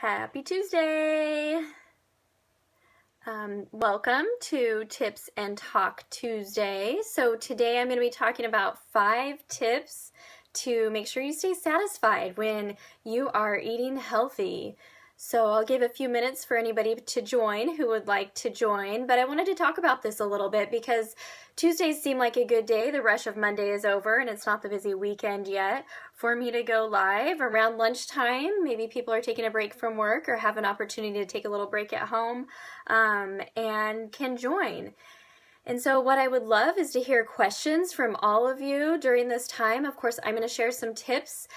Happy Tuesday! Welcome to Tips and Talk Tuesday. So today I'm going to be talking about 5 tips to make sure you stay satisfied when you are eating healthy. So I'll give a few minutes for anybody to join who would like to join, but I wanted to talk about this a little bit because Tuesdays seem like a good day. The rush of Monday is over and it's not the busy weekend yet for me to go live around lunchtime. Maybe people are taking a break from work or have an opportunity to take a little break at home and can join. And so what I would love is to hear questions from all of you during this time. Of course, I'm going to share some tips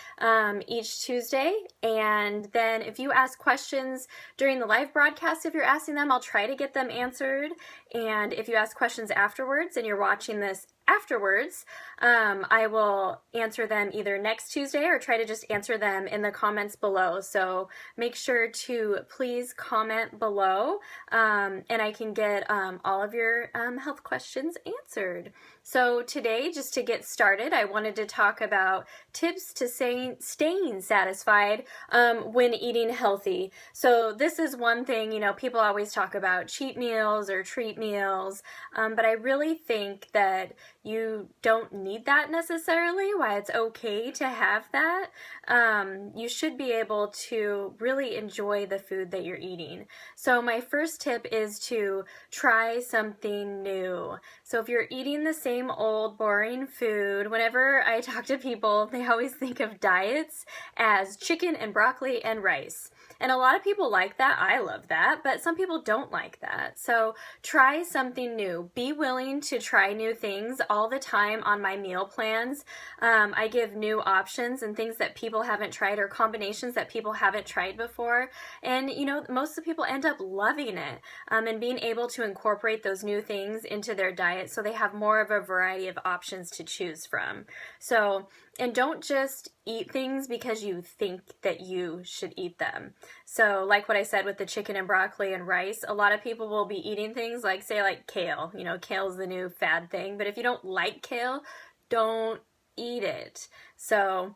each Tuesday. And then if you ask questions during the live broadcast, if you're asking them, I'll try to get them answered. And if you ask questions afterwards and you're watching this afterwards, I will answer them either next Tuesday or try to just answer them in the comments below. So make sure to please comment below and I can get all of your health questions answered. So today, just to get started, I wanted to talk about tips to staying satisfied when eating healthy. So this is one thing, people always talk about cheat meals or treat meals, but I really think that you don't need that necessarily, why it's okay to have that. You should be able to really enjoy the food that you're eating. So my first tip is to try something new. So if you're eating the same old boring food, whenever I talk to people, they always think of diets as chicken and broccoli and rice. And a lot of people like that. I love that, but some people don't like that. So try something new. Be willing to try new things all the time on my meal plans. I give new options and things that people haven't tried or combinations that people haven't tried before. And, most of the people end up loving it and being able to incorporate those new things into their diet so they have more of a variety of options to choose from. So, and don't just eat things because you think that you should eat them. So like what I said with the chicken and broccoli and rice, a lot of people will be eating things like, say, like kale. Kale is the new fad thing, but if you don't like kale, don't eat it. So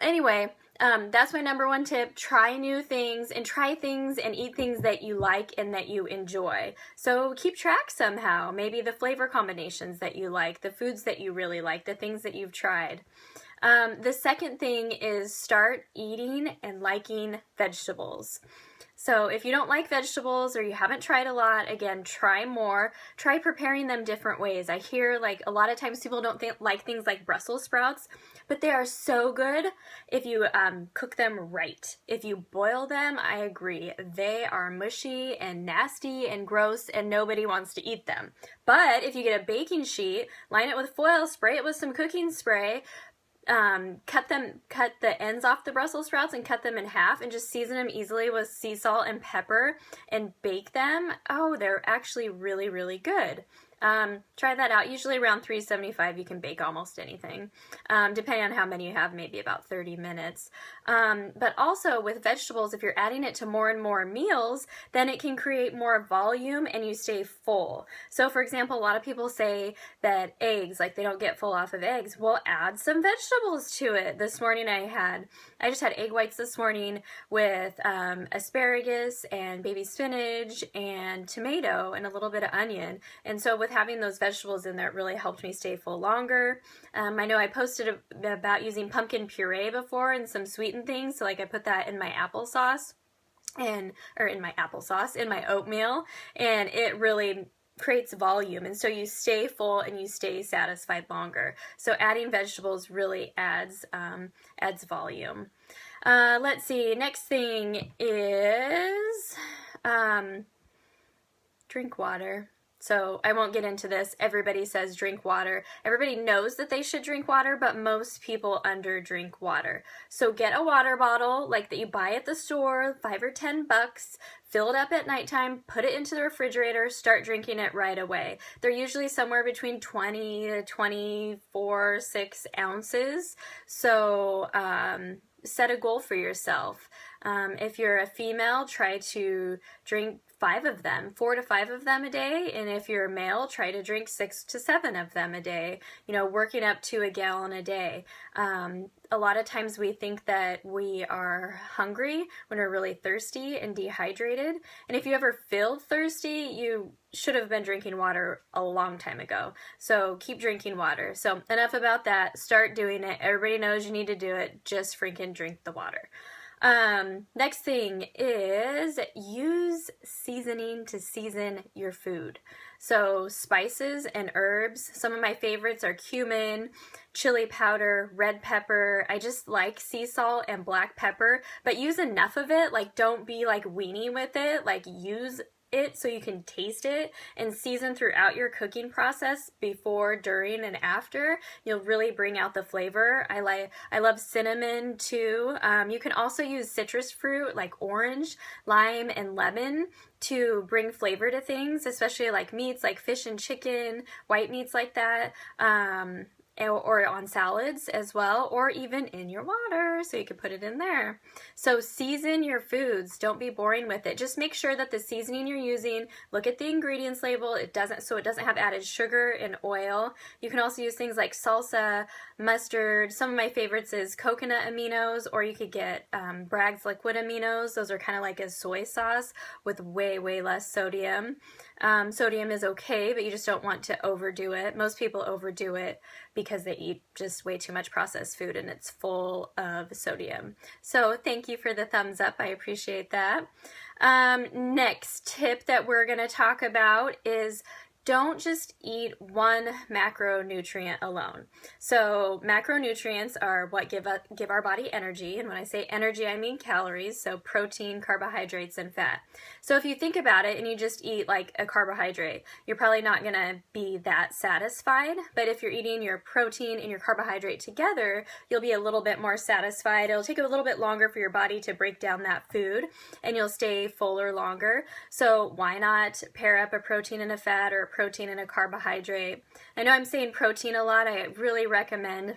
anyway, that's my number one tip. Try new things and try things and eat things that you like and that you enjoy. So keep track somehow. Maybe the flavor combinations that you like, the foods that you really like, the things that you've tried. The second thing is start eating and liking vegetables. So if you don't like vegetables or you haven't tried a lot, again, try more. Try preparing them different ways. I hear like a lot of times people don't like things like Brussels sprouts, but they are so good if you cook them right. If you boil them, I agree. They are mushy and nasty and gross and nobody wants to eat them. But if you get a baking sheet, line it with foil, spray it with some cooking spray, cut the ends off the Brussels sprouts and cut them in half and just season them easily with sea salt and pepper and bake them. Oh, they're actually really, really good. Try that out. Usually around 375 you can bake almost anything, depending on how many you have, maybe about 30 minutes. But also with vegetables, if you're adding it to more and more meals, then it can create more volume and you stay full. So for example, a lot of people say that eggs, like they don't get full off of eggs. Well, add some vegetables to it. This morning I just had egg whites this morning with asparagus and baby spinach and tomato and a little bit of onion. And so with having those vegetables in there, it really helped me stay full longer. I know I posted about using pumpkin puree before and some sweetened things. So like I put that in my applesauce in my oatmeal, and it really creates volume, and so you stay full and you stay satisfied longer. So adding vegetables really adds volume. Let's see, next thing is drink water. So I won't get into this. Everybody says drink water. Everybody knows that they should drink water, but most people underdrink water. So get a water bottle like that you buy at the store, $5 or $10, fill it up at nighttime, put it into the refrigerator, start drinking it right away. They're usually somewhere between 20 to 24, 6 ounces. So set a goal for yourself. If you're a female, try to drink 5 of them, 4 to 5 of them a day. And if you're a male, try to drink 6 to 7 of them a day, you know, working up to a gallon a day. A lot of times we think that we are hungry when we're really thirsty and dehydrated. And if you ever feel thirsty, you should have been drinking water a long time ago. So keep drinking water. So enough about that. Start doing it. Everybody knows you need to do it. Just freaking drink the water. Next thing is use seasoning to season your food. So spices and herbs. Some of my favorites are cumin, chili powder, red pepper. I just like sea salt and black pepper, but use enough of it. Like, don't be like weenie with it. Like, use it so you can taste it and season throughout your cooking process before, during, and after. You'll really bring out the flavor. I love cinnamon too. You can also use citrus fruit like orange, lime, and lemon to bring flavor to things, especially like meats like fish and chicken, white meats like that. Or on salads as well, or even in your water, so you can put it in there. So season your foods. Don't be boring with it. Just make sure that the seasoning you're using, look at the ingredients label. It doesn't have added sugar and oil. You can also use things like salsa, mustard. Some of my favorites is coconut aminos, or you could get Bragg's liquid aminos. Those are kind of like a soy sauce with way, way less sodium. Sodium is okay, but you just don't want to overdo it. Most people overdo it because they eat just way too much processed food and it's full of sodium. So thank you for the thumbs up. I appreciate that. Next tip that we're going to talk about is don't just eat one macronutrient alone. So macronutrients are what give our body energy. And when I say energy, I mean calories. So protein, carbohydrates, and fat. So if you think about it and you just eat like a carbohydrate, you're probably not going to be that satisfied. But if you're eating your protein and your carbohydrate together, you'll be a little bit more satisfied. It'll take a little bit longer for your body to break down that food and you'll stay fuller longer. So why not pair up a protein and a fat, or a protein and a carbohydrate? I know I'm saying protein a lot. I really recommend.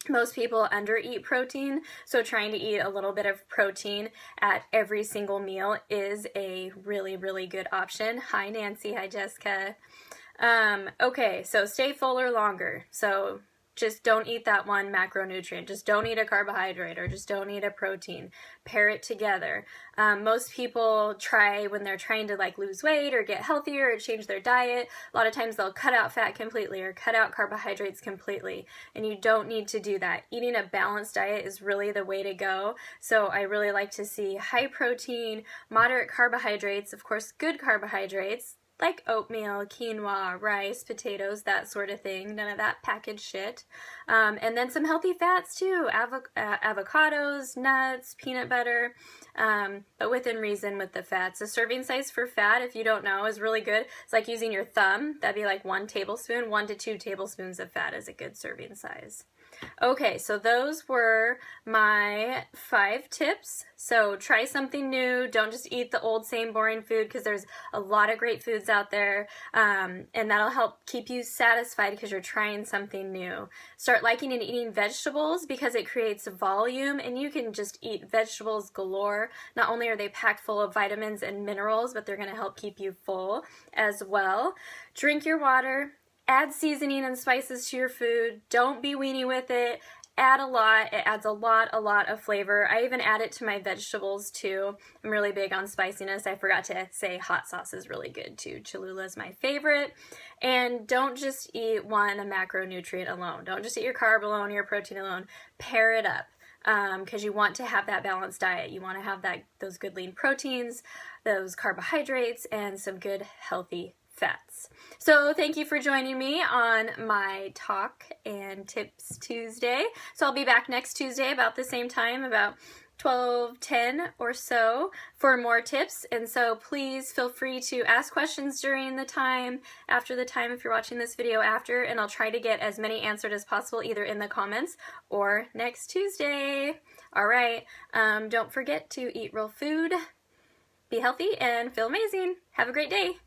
Most people undereat protein, so trying to eat a little bit of protein at every single meal is a really, really good option. Hi, Nancy. Hi, Jessica. Okay, so stay fuller longer. So just don't eat that one macronutrient. Just don't eat a carbohydrate, or just don't eat a protein. Pair it together. Most people try, when they're trying to like lose weight or get healthier or change their diet, a lot of times they'll cut out fat completely or cut out carbohydrates completely. And you don't need to do that. Eating a balanced diet is really the way to go. So I really like to see high protein, moderate carbohydrates, of course, good carbohydrates, like oatmeal, quinoa, rice, potatoes, that sort of thing. None of that packaged shit. And then some healthy fats too. Avocados, nuts, peanut butter, but within reason with the fats. The serving size for fat, if you don't know, is really good. It's like using your thumb. That'd be like 1 tablespoon. 1 to 2 tablespoons of fat is a good serving size. Okay, so those were my 5 tips. So try something new. Don't just eat the old same boring food, because there's a lot of great foods out there, and that'll help keep you satisfied because you're trying something new. Start liking and eating vegetables because it creates volume, and you can just eat vegetables galore. Not only are they packed full of vitamins and minerals, but they're going to help keep you full as well. Drink your water. Add seasoning and spices to your food. Don't be weenie with it. Add a lot. It adds a lot of flavor. I even add it to my vegetables too. I'm really big on spiciness. I forgot to say hot sauce is really good too. Cholula is my favorite. And don't just eat one macronutrient alone. Don't just eat your carb alone, your protein alone. Pair it up. Because you want to have that balanced diet. You want to have those good lean proteins, those carbohydrates, and some good healthy fats. So thank you for joining me on my Talk and Tips Tuesday. So I'll be back next Tuesday about the same time, about 12:10 or so, for more tips. And so please feel free to ask questions during the time, after the time, if you're watching this video after, and I'll try to get as many answered as possible either in the comments or next Tuesday. All right, don't forget to eat real food, be healthy, and feel amazing. Have a great day.